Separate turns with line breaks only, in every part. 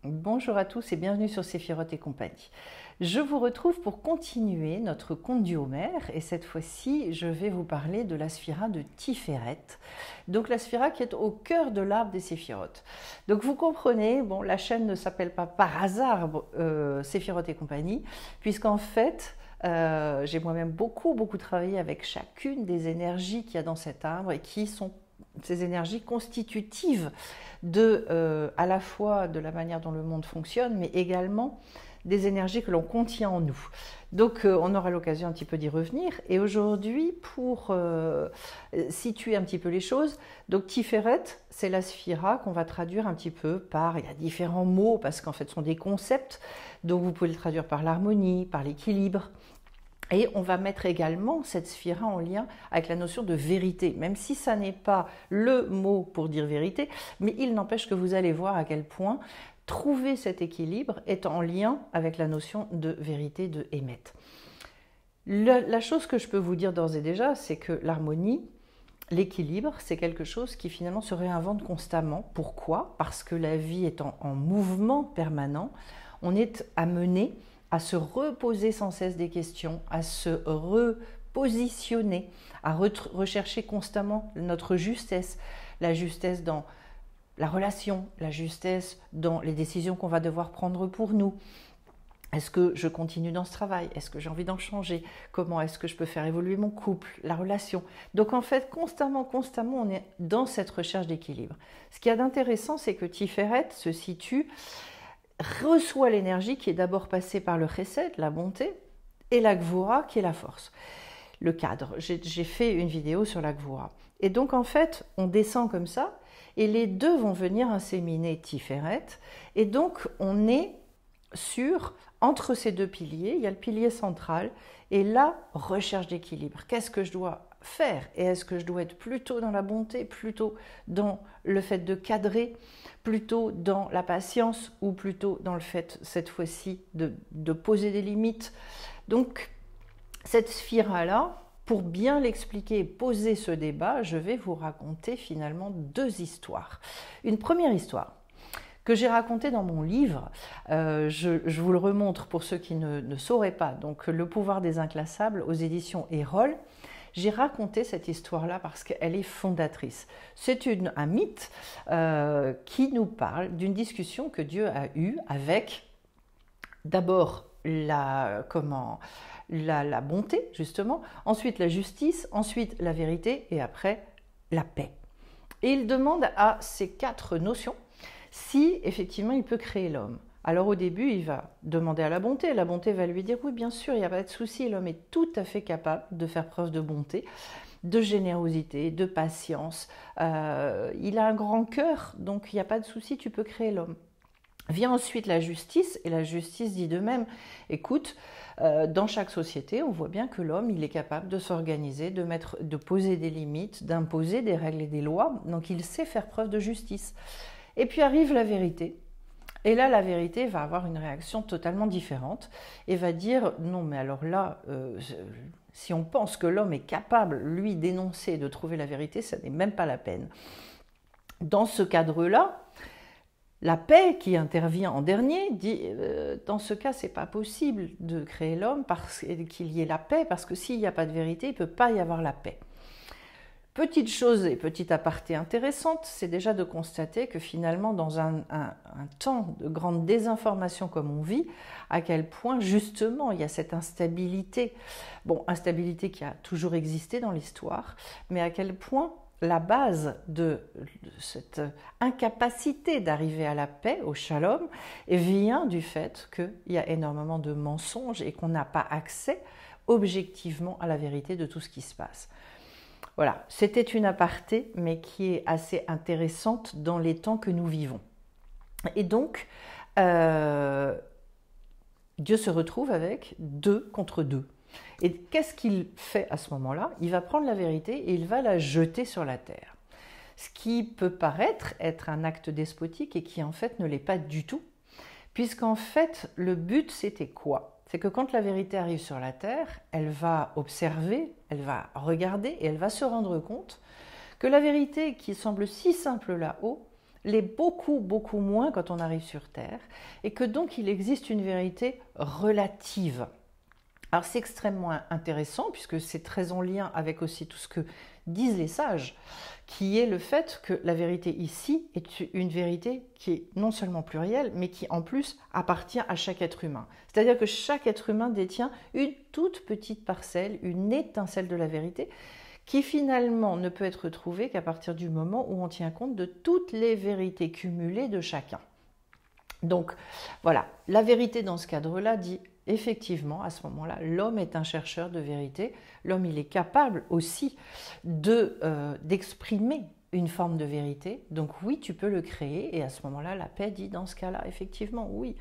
Bonjour à tous et bienvenue sur Séphiroth et compagnie. Je vous retrouve pour continuer notre conte du Homère et cette fois-ci je vais vous parler de la sphira de Tiferet. Donc la sphira qui est au cœur de l'arbre des Séphiroth. Donc vous comprenez, bon, la chaîne ne s'appelle pas par hasard Séphiroth et compagnie, puisqu'en fait j'ai moi-même beaucoup travaillé avec chacune des énergies qu'il y a dans cet arbre et qui sont ces énergies constitutives à la fois de la manière dont le monde fonctionne, mais également des énergies que l'on contient en nous. Donc on aura l'occasion un petit peu d'y revenir. Et aujourd'hui, pour situer un petit peu les choses, donc Tiferet, c'est la sphira qu'on va traduire un petit peu par, il y a différents mots, parce qu'en fait ce sont des concepts, donc vous pouvez le traduire par l'harmonie, par l'équilibre. Et on va mettre également cette sphira en lien avec la notion de vérité, même si ça n'est pas le mot pour dire vérité, mais il n'empêche que vous allez voir à quel point trouver cet équilibre est en lien avec la notion de vérité de Hémet. La chose que je peux vous dire d'ores et déjà, c'est que l'harmonie, l'équilibre, c'est quelque chose qui finalement se réinvente constamment. Pourquoi? Parce que la vie est en mouvement permanent, on est amené à se reposer sans cesse des questions, à se repositionner, à rechercher constamment notre justesse, la justesse dans la relation, la justesse dans les décisions qu'on va devoir prendre pour nous. Est-ce que je continue dans ce travail? Est-ce que j'ai envie d'en changer? Comment est-ce que je peux faire évoluer mon couple, la relation? Donc en fait, constamment, on est dans cette recherche d'équilibre. Ce qu'il y a d'intéressant, c'est que Tiferet se situe, reçoit l'énergie qui est d'abord passée par le chesed, la bonté, et la gvura qui est la force. Le cadre, j'ai fait une vidéo sur la gvura. Et donc en fait, on descend comme ça, et les deux vont venir inséminer Tiferet, et donc on est entre ces deux piliers, il y a le pilier central, et la recherche d'équilibre. Qu'est-ce que je dois faire? Et est-ce que je dois être plutôt dans la bonté, plutôt dans le fait de cadrer, plutôt dans la patience, ou plutôt dans le fait, cette fois-ci, de poser des limites? Donc, cette sphira-là, pour bien l'expliquer et poser ce débat, je vais vous raconter finalement deux histoires. Une première histoire que j'ai racontée dans mon livre, je vous le remontre pour ceux qui ne sauraient pas, donc Le pouvoir des inclassables aux éditions Erol. J'ai raconté cette histoire-là parce qu'elle est fondatrice. C'est un mythe qui nous parle d'une discussion que Dieu a eue avec d'abord la bonté, justement, ensuite la justice, ensuite la vérité et après la paix. Et il demande à ces quatre notions si effectivement il peut créer l'homme. Alors au début, il va demander à la bonté va lui dire oui, bien sûr, il n'y a pas de souci, l'homme est tout à fait capable de faire preuve de bonté, de générosité, de patience. Il a un grand cœur, donc il n'y a pas de souci, tu peux créer l'homme. Vient ensuite la justice, et la justice dit de même, écoute, dans chaque société, on voit bien que l'homme, il est capable de s'organiser, de poser des limites, d'imposer des règles et des lois, donc il sait faire preuve de justice. Et puis arrive la vérité, et là la vérité va avoir une réaction totalement différente, et va dire, non mais alors là, si on pense que l'homme est capable, lui, d'énoncer, de trouver la vérité, ça n'est même pas la peine. Dans ce cadre-là, la paix qui intervient en dernier dit dans ce cas, c'est pas possible de créer l'homme parce qu'il y ait la paix, parce que s'il n'y a pas de vérité, il ne peut pas y avoir la paix. Petite chose et petite aparté intéressante, c'est déjà de constater que finalement, dans un temps de grande désinformation comme on vit, à quel point justement il y a cette instabilité, instabilité qui a toujours existé dans l'histoire, mais à quel point la base de cette incapacité d'arriver à la paix, au shalom, vient du fait qu'il y a énormément de mensonges et qu'on n'a pas accès objectivement à la vérité de tout ce qui se passe. Voilà, c'était une aparté, mais qui est assez intéressante dans les temps que nous vivons. Et donc, Dieu se retrouve avec 2 contre 2. Et qu'est-ce qu'il fait à ce moment-là? Il va prendre la vérité et il va la jeter sur la terre. Ce qui peut paraître être un acte despotique et qui en fait ne l'est pas du tout, puisqu'en fait le but c'était quoi? C'est que quand la vérité arrive sur la terre, elle va observer, elle va regarder et elle va se rendre compte que la vérité qui semble si simple là-haut l'est beaucoup, beaucoup moins quand on arrive sur Terre, et que donc il existe une vérité relative. Alors c'est extrêmement intéressant, puisque c'est très en lien avec aussi tout ce que disent les sages, qui est le fait que la vérité ici est une vérité qui est non seulement plurielle, mais qui en plus appartient à chaque être humain. C'est-à-dire que chaque être humain détient une toute petite parcelle, une étincelle de la vérité, qui finalement ne peut être trouvée qu'à partir du moment où on tient compte de toutes les vérités cumulées de chacun. Donc voilà, la vérité dans ce cadre-là dit effectivement, à ce moment-là, l'homme est un chercheur de vérité. L'homme, il est capable aussi d'exprimer une forme de vérité. Donc oui, tu peux le créer. Et à ce moment-là, la paix dit, dans ce cas-là, effectivement, oui,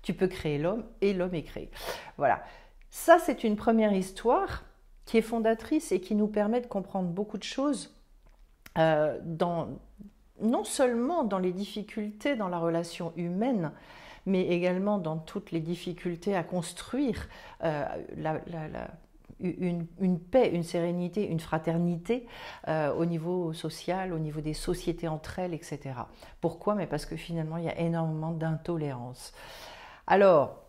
tu peux créer l'homme et l'homme est créé. Voilà. Ça, c'est une première histoire qui est fondatrice et qui nous permet de comprendre beaucoup de choses non seulement dans les difficultés dans la relation humaine, mais également dans toutes les difficultés à construire une paix, une sérénité, une fraternité au niveau social, au niveau des sociétés entre elles, etc. Pourquoi? Mais parce que finalement, il y a énormément d'intolérance. Alors,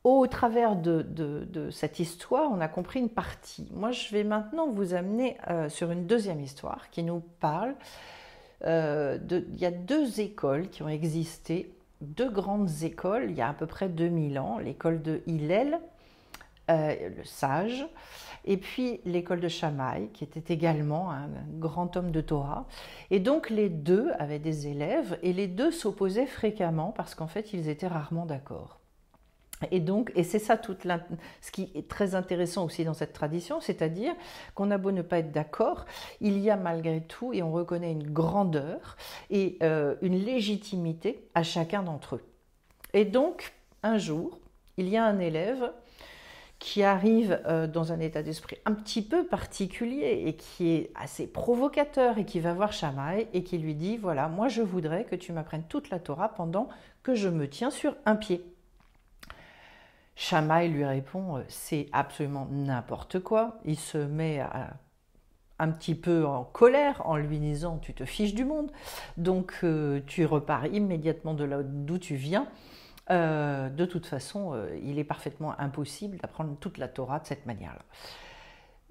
au travers de cette histoire, on a compris une partie. Moi, je vais maintenant vous amener sur une deuxième histoire qui nous parle. Il y a deux écoles qui ont existé, deux grandes écoles, il y a à peu près 2000 ans, l'école de Hillel, le sage, et puis l'école de Shammai, qui était également un grand homme de Torah. Et donc les deux avaient des élèves, et les deux s'opposaient fréquemment, parce qu'en fait, ils étaient rarement d'accord. Et c'est ça ce qui est très intéressant aussi dans cette tradition, c'est-à-dire qu'on a beau ne pas être d'accord, il y a malgré tout, et on reconnaît une grandeur et une légitimité à chacun d'entre eux. Et donc, un jour, il y a un élève qui arrive dans un état d'esprit un petit peu particulier et qui est assez provocateur et qui va voir Shammai et qui lui dit « Voilà, moi je voudrais que tu m'apprennes toute la Torah pendant que je me tiens sur un pied. » Shammai lui répond « C'est absolument n'importe quoi ». Il se met un petit peu en colère en lui disant « Tu te fiches du monde, donc tu repars immédiatement de là d'où tu viens. De toute façon, il est parfaitement impossible d'apprendre toute la Torah de cette manière-là. »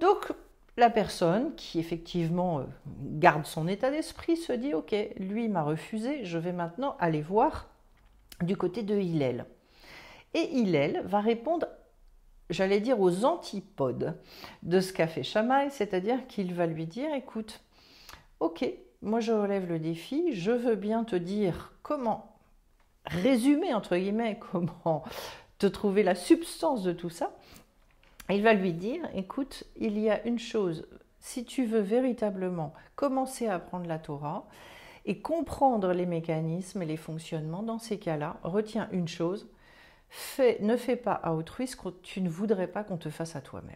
Donc la personne qui effectivement garde son état d'esprit se dit « Ok, lui m'a refusé, je vais maintenant aller voir du côté de Hillel. » Et Hillel va répondre, j'allais dire, aux antipodes de ce qu'a fait Shammai, c'est-à-dire qu'il va lui dire, écoute, ok, moi je relève le défi, je veux bien te dire comment résumer, entre guillemets, comment te trouver la substance de tout ça. Il va lui dire, écoute, il y a une chose, si tu veux véritablement commencer à apprendre la Torah et comprendre les mécanismes et les fonctionnements, dans ces cas-là, retiens une chose, ne fais pas à autrui ce que tu ne voudrais pas qu'on te fasse à toi-même.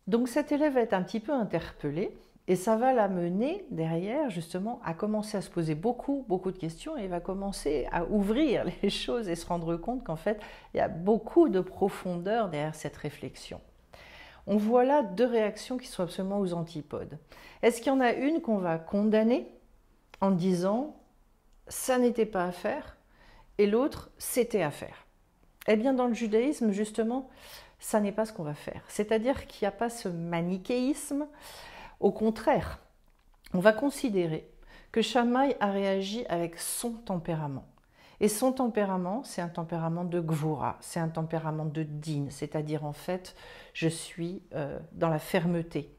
Donc cet élève est un petit peu interpellé et ça va l'amener derrière justement à commencer à se poser beaucoup de questions et il va commencer à ouvrir les choses et se rendre compte qu'en fait il y a beaucoup de profondeur derrière cette réflexion. On voit là deux réactions qui sont absolument aux antipodes. Est-ce qu'il y en a une qu'on va condamner en disant ça n'était pas à faire et l'autre, c'était à faire? Eh bien, dans le judaïsme, justement, ça n'est pas ce qu'on va faire. C'est-à-dire qu'il n'y a pas ce manichéisme. Au contraire, on va considérer que Shammai a réagi avec son tempérament. Et son tempérament, c'est un tempérament de Gvura, c'est un tempérament de Din, c'est-à-dire en fait, je suis dans la fermeté.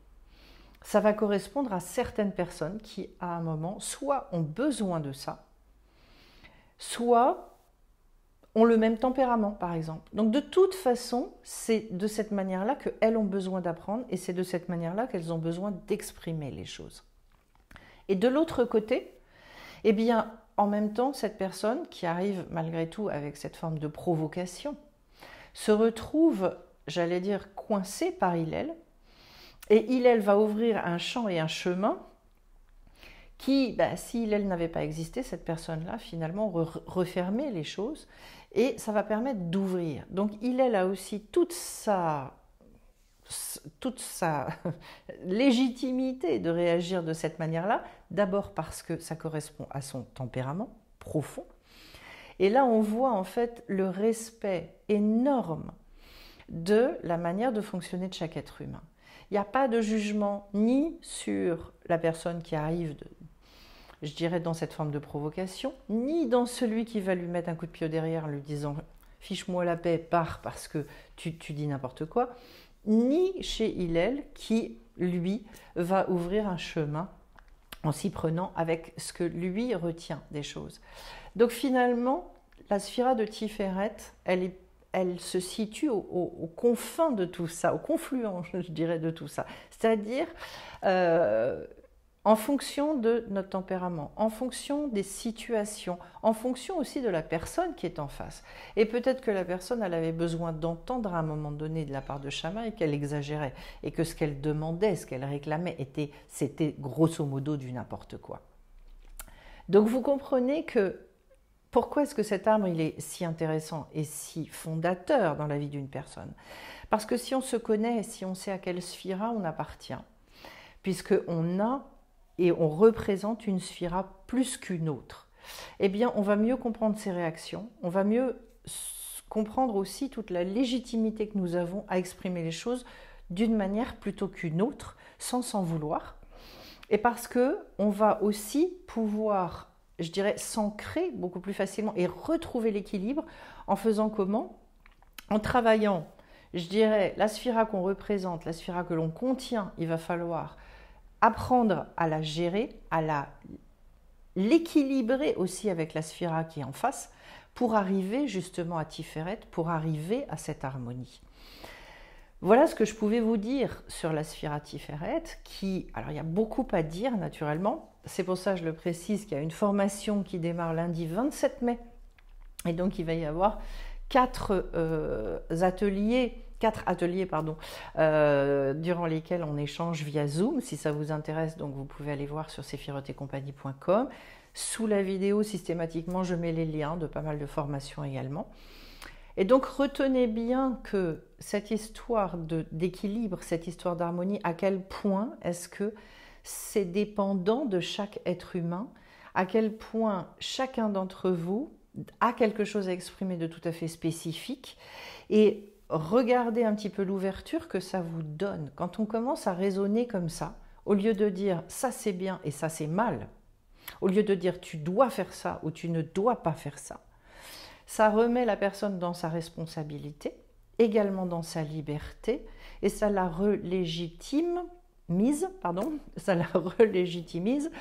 Ça va correspondre à certaines personnes qui, à un moment, soit ont besoin de ça, soit ont le même tempérament, par exemple. Donc, de toute façon, c'est de cette manière-là qu'elles ont besoin d'apprendre et c'est de cette manière-là qu'elles ont besoin d'exprimer les choses. Et de l'autre côté, eh bien, en même temps, cette personne qui arrive malgré tout avec cette forme de provocation se retrouve, j'allais dire, coincée par Hillel. Et Hillel va ouvrir un champ et un chemin qui, si Hillel n'avait pas existé, cette personne-là, finalement, refermait les choses et ça va permettre d'ouvrir. Donc Hillel a aussi toute toute sa légitimité de réagir de cette manière-là, d'abord parce que ça correspond à son tempérament profond. Et là, on voit en fait le respect énorme de la manière de fonctionner de chaque être humain. Il n'y a pas de jugement ni sur la personne qui arrive, je dirais, dans cette forme de provocation, ni dans celui qui va lui mettre un coup de pied derrière en lui disant « fiche-moi la paix, pars parce que tu dis n'importe quoi », ni chez Hillel qui, lui, va ouvrir un chemin en s'y prenant avec ce que lui retient des choses. Donc finalement, la sphira de Tiferet, elle se situe aux confins de tout ça, au confluent, je dirais, de tout ça. C'est-à-dire en fonction de notre tempérament, en fonction des situations, en fonction aussi de la personne qui est en face. Et peut-être que la personne, elle avait besoin d'entendre à un moment donné de la part de Shammai et qu'elle exagérait, et que ce qu'elle demandait, ce qu'elle réclamait, c'était grosso modo du n'importe quoi. Donc vous comprenez que pourquoi est-ce que cet arbre il est si intéressant et si fondateur dans la vie d'une personne? Parce que si on se connaît, si on sait à quelle sphira on appartient, puisqu'on a et on représente une sphira plus qu'une autre, eh bien on va mieux comprendre ses réactions, on va mieux comprendre aussi toute la légitimité que nous avons à exprimer les choses d'une manière plutôt qu'une autre, sans s'en vouloir. Et parce qu'on va aussi pouvoir, je dirais, s'ancrer beaucoup plus facilement et retrouver l'équilibre en faisant comment? En travaillant, je dirais, la sphira qu'on représente, la sphira que l'on contient, il va falloir apprendre à la gérer, à l'équilibrer aussi avec la sphira qui est en face pour arriver justement à Tiferet, pour arriver à cette harmonie. Voilà ce que je pouvais vous dire sur la sphira Tiferet, alors il y a beaucoup à dire naturellement, c'est pour ça que je le précise qu'il y a une formation qui démarre lundi 27 mai, et donc il va y avoir 4 ateliers, durant lesquels on échange via Zoom. Si ça vous intéresse, donc vous pouvez aller voir sur sephirotetcompagnie.com. Sous la vidéo, systématiquement, je mets les liens de pas mal de formations également. Et donc retenez bien que cette histoire d'équilibre, cette histoire d'harmonie, à quel point est-ce que c'est dépendant de chaque être humain, à quel point chacun d'entre vous a quelque chose à exprimer de tout à fait spécifique, et regardez un petit peu l'ouverture que ça vous donne. Quand on commence à raisonner comme ça, au lieu de dire ça c'est bien et ça c'est mal, au lieu de dire tu dois faire ça ou tu ne dois pas faire ça, ça remet la personne dans sa responsabilité, également dans sa liberté, et ça la relégitimise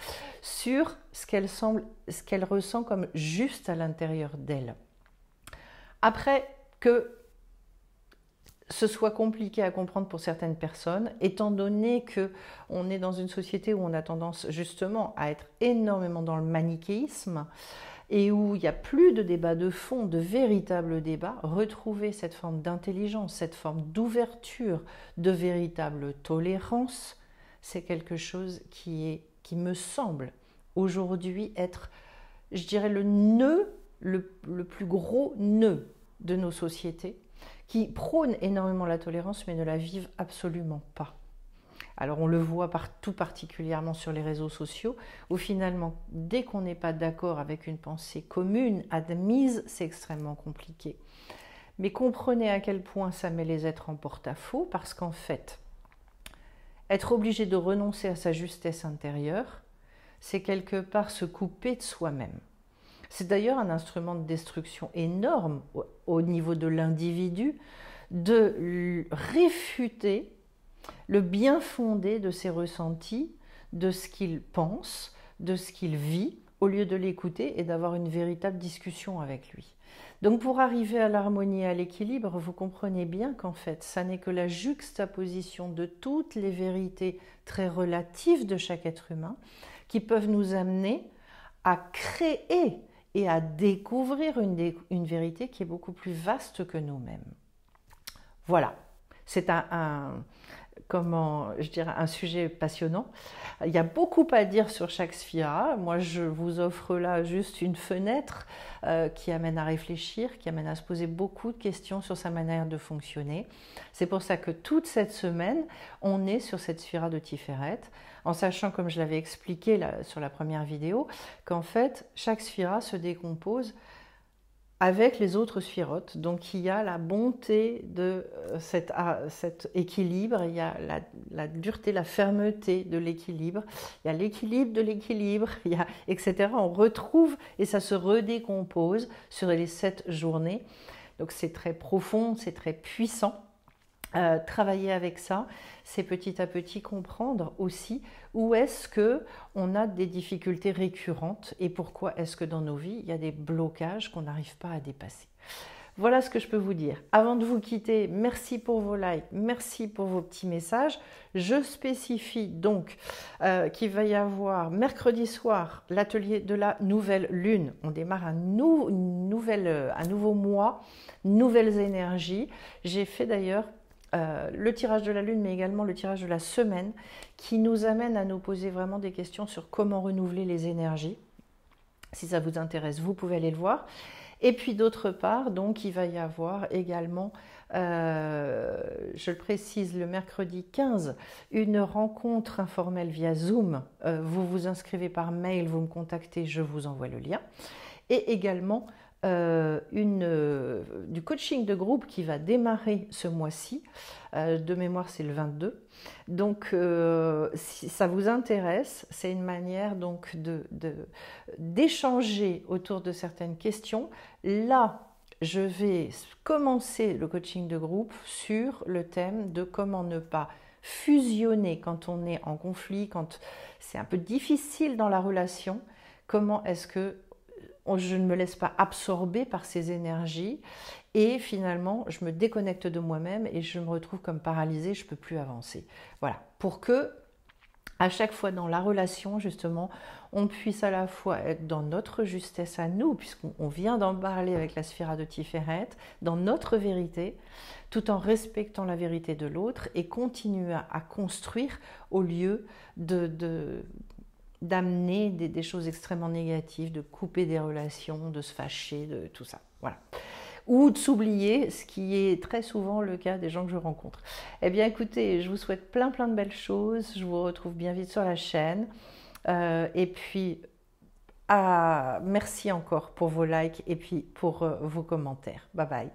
sur ce qu'elle ressent comme juste à l'intérieur d'elle. Après que ce soit compliqué à comprendre pour certaines personnes, étant donné qu'on est dans une société où on a tendance justement à être énormément dans le manichéisme et où il n'y a plus de débat de fond, de véritable débat, retrouver cette forme d'intelligence, cette forme d'ouverture, de véritable tolérance, c'est quelque chose qui me semble aujourd'hui être, je dirais, le nœud, le plus gros nœud de nos sociétés, qui prônent énormément la tolérance mais ne la vivent absolument pas. Alors on le voit tout particulièrement sur les réseaux sociaux, où finalement, dès qu'on n'est pas d'accord avec une pensée commune, admise, c'est extrêmement compliqué. Mais comprenez à quel point ça met les êtres en porte-à-faux, parce qu'en fait, être obligé de renoncer à sa justesse intérieure, c'est quelque part se couper de soi-même. C'est d'ailleurs un instrument de destruction énorme au niveau de l'individu, de réfuter le bien fondé de ses ressentis, de ce qu'il pense, de ce qu'il vit, au lieu de l'écouter et d'avoir une véritable discussion avec lui. Donc pour arriver à l'harmonie et à l'équilibre, vous comprenez bien qu'en fait, ça n'est que la juxtaposition de toutes les vérités très relatives de chaque être humain qui peuvent nous amener à créer et à découvrir une vérité qui est beaucoup plus vaste que nous-mêmes. Voilà, c'est comment, je dirais, un sujet passionnant. Il y a beaucoup à dire sur chaque sphira. Moi, je vous offre là juste une fenêtre qui amène à réfléchir, qui amène à se poser beaucoup de questions sur sa manière de fonctionner. C'est pour ça que toute cette semaine, on est sur cette sphira de Tiferet, en sachant, comme je l'avais expliqué là, sur la première vidéo, qu'en fait, chaque sphira se décompose avec les autres sphirotes. Donc il y a la bonté de cet équilibre, il y a la dureté, la fermeté de l'équilibre, il y a l'équilibre de l'équilibre, etc. On retrouve et ça se redécompose sur les 7 journées. Donc c'est très profond, c'est très puissant. Travailler avec ça, c'est petit à petit comprendre aussi où est-ce que on a des difficultés récurrentes et pourquoi est-ce que dans nos vies, il y a des blocages qu'on n'arrive pas à dépasser. Voilà ce que je peux vous dire. Avant de vous quitter, merci pour vos likes, merci pour vos petits messages. Je spécifie donc qu'il va y avoir mercredi soir l'atelier de la nouvelle lune. On démarre un nouveau mois, nouvelles énergies. J'ai fait d'ailleurs le tirage de la lune, mais également le tirage de la semaine, qui nous amène à nous poser vraiment des questions sur comment renouveler les énergies. Si ça vous intéresse, vous pouvez aller le voir. Et puis d'autre part, donc il va y avoir également, je le précise, le mercredi 15, une rencontre informelle via Zoom. Vous vous inscrivez par mail, vous me contactez, je vous envoie le lien. Et également du coaching de groupe qui va démarrer ce mois-ci. De mémoire, c'est le 22. Donc, si ça vous intéresse, c'est une manière donc d'échanger autour de certaines questions. Là, je vais commencer le coaching de groupe sur le thème de comment ne pas fusionner quand on est en conflit, quand c'est un peu difficile dans la relation. Comment est-ce que je ne me laisse pas absorber par ces énergies et finalement je me déconnecte de moi-même et je me retrouve comme paralysée, je ne peux plus avancer. Voilà, pour que à chaque fois dans la relation justement, on puisse à la fois être dans notre justesse à nous, puisqu'on vient d'en parler avec la sphira de Tiferet, dans notre vérité, tout en respectant la vérité de l'autre et continuer à construire au lieu d'amener des choses extrêmement négatives, de couper des relations, de se fâcher, de tout ça. Voilà. Ou de s'oublier, ce qui est très souvent le cas des gens que je rencontre. Eh bien écoutez, je vous souhaite plein de belles choses. Je vous retrouve bien vite sur la chaîne. Et puis, merci encore pour vos likes et puis pour vos commentaires. Bye bye.